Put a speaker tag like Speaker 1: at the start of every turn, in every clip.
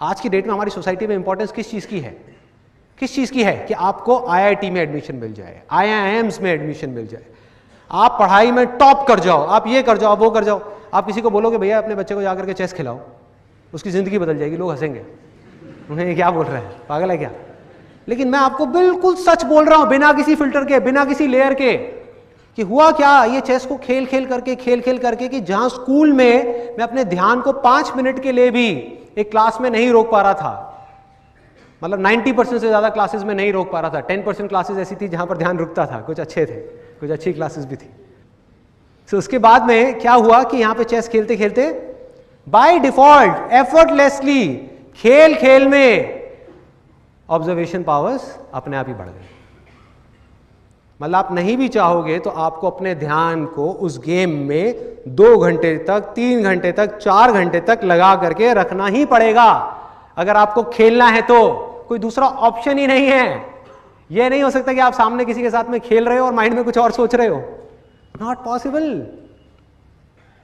Speaker 1: आज की डेट में हमारी सोसाइटी में इंपॉर्टेंस किस चीज की है? किस चीज की है? कि आपको आईआईटी में एडमिशन मिल जाए, आईआईएम्स में एडमिशन मिल जाए, आप पढ़ाई में टॉप कर जाओ, आप ये कर जाओ, वो कर जाओ। आप किसी को बोलोगे भैया अपने बच्चे को जाकर के चेस खिलाओ, उसकी जिंदगी बदल जाएगी, लोग हंसेंगे, उन्हें ये क्या बोल रहा है, पागल है क्या? लेकिन मैं आपको बिल्कुल सच बोल रहा हूं, बिना किसी फिल्टर के, बिना किसी लेयर के, कि हुआ क्या, ये चेस को खेल खेल करके कि जहां स्कूल में मैं अपने ध्यान को 5 मिनट के लिए भी एक क्लास में नहीं रोक पा रहा था, मतलब 90% से ज्यादा क्लासेस में नहीं रोक पा रहा था, 10% क्लासेस ऐसी थी जहां पर ध्यान रुकता था, कुछ अच्छे थे, कुछ अच्छी क्लासेस भी थी। तो उसके बाद में क्या हुआ कि यहां पे चेस खेलते खेलते बाय डिफॉल्ट एफर्टलेसली खेल खेल में ऑब्जर्वेशन पावर्स अपने आप ही बढ़ गई। मतलब आप नहीं भी चाहोगे तो आपको अपने ध्यान को उस गेम में 2 घंटे तक, 3 घंटे तक, 4 घंटे तक लगा करके रखना ही पड़ेगा अगर आपको खेलना है तो। कोई दूसरा ऑप्शन ही नहीं है। यह नहीं हो सकता कि आप सामने किसी के साथ में खेल रहे हो और माइंड में कुछ और सोच रहे हो, नॉट पॉसिबल।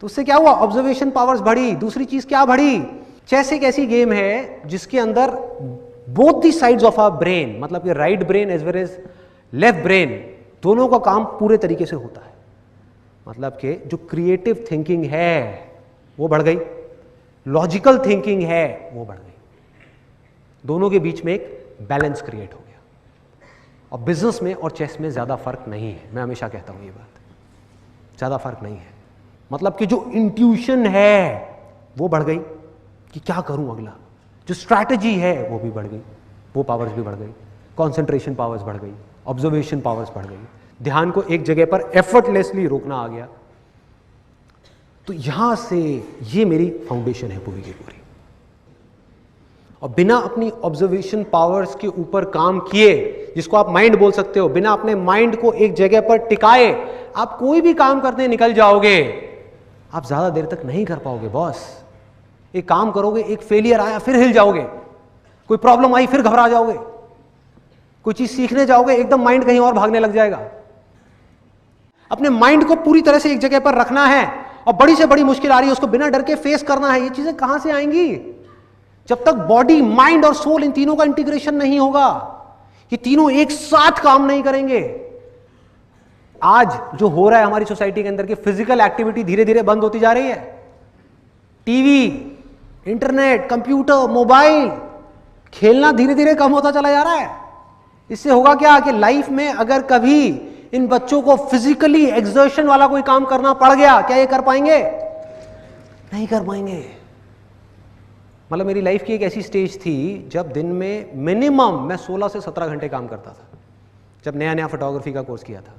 Speaker 1: तो उससे क्या हुआ, ऑब्जर्वेशन पावर्स बढ़ी। दूसरी चीज क्या बढ़ी, चेस एक ऐसी गेम है जिसके अंदर both the sides of our brain, मतलब कि right brain as well as left brain, दोनों का काम पूरे तरीके से होता है। मतलब कि जो क्रिएटिव थिंकिंग है वो बढ़ गई, लॉजिकल थिंकिंग है वो बढ़ गई, दोनों के बीच में एक बैलेंस क्रिएट हो गया। और बिजनेस में और चेस में ज्यादा फर्क नहीं है, मैं हमेशा कहता हूं ये बात, ज्यादा फर्क नहीं है। मतलब कि जो इंट्यूशन है वो बढ़ गई कि क्या करूं अगला, जो स्ट्रैटेजी है वो भी बढ़ गई, वो पावर्स भी बढ़ गई, कॉन्सेंट्रेशन पावर्स बढ़ गई, ऑब्जर्वेशन पावर्स बढ़ गई, ध्यान को एक जगह पर एफर्टलेसली रोकना आ गया। तो यहां से ये मेरी फाउंडेशन है पूरी की पूरी। और बिना अपनी ऑब्जर्वेशन पावर्स के ऊपर काम किए, जिसको आप माइंड बोल सकते हो, बिना अपने माइंड को एक जगह पर टिकाए आप कोई भी काम करने निकल जाओगे, आप ज्यादा देर तक नहीं कर पाओगे बॉस। एक काम करोगे, एक फेलियर आया फिर हिल जाओगे, कोई प्रॉब्लम आई फिर घबरा जाओगे, कोई चीज सीखने जाओगे एकदम माइंड कहीं और भागने लग जाएगा। अपने माइंड को पूरी तरह से एक जगह पर रखना है, और बड़ी से बड़ी मुश्किल आ रही है उसको बिना डर के फेस करना है। ये चीजें कहां से आएंगी? जब तक बॉडी, माइंड और सोल, इन तीनों का इंटीग्रेशन नहीं होगा, ये तीनों एक साथ काम नहीं करेंगे। आज जो हो रहा है हमारी सोसाइटी के अंदर की फिजिकल एक्टिविटी धीरे धीरे बंद होती जा रही है। टीवी, इंटरनेट, कंप्यूटर, मोबाइल, खेलना धीरे धीरे कम होता चला जा रहा है। इससे होगा क्या कि लाइफ में अगर कभी इन बच्चों को फिजिकली एक्सर्शन वाला कोई काम करना पड़ गया, क्या ये कर पाएंगे? नहीं कर पाएंगे। मतलब मेरी लाइफ की एक ऐसी स्टेज थी जब दिन में मिनिमम मैं 16 से 17 घंटे काम करता था, जब नया नया फोटोग्राफी का कोर्स किया था।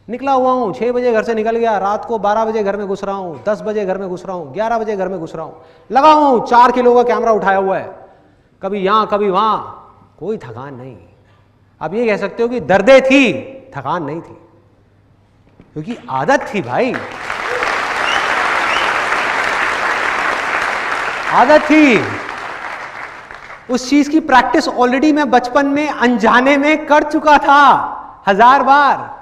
Speaker 1: निकला हुआ हूँ, 6 बजे घर से निकल गया, रात को 12 बजे घर में घुस रहा हूँ, 10 बजे घर में घुस रहा हूँ, 11 बजे घर में घुस रहा हूँ, लगा हूँ 4 किलो का कैमरा उठाया हुआ है, कभी यहां कभी वहां, कोई थकान नहीं। आप ये कह सकते हो कि दर्दें थी, थकान नहीं थी, क्योंकि आदत थी भाई, आदत थी। उस चीज की प्रैक्टिस ऑलरेडी मैं बचपन में अनजाने में कर चुका था 1000 बार।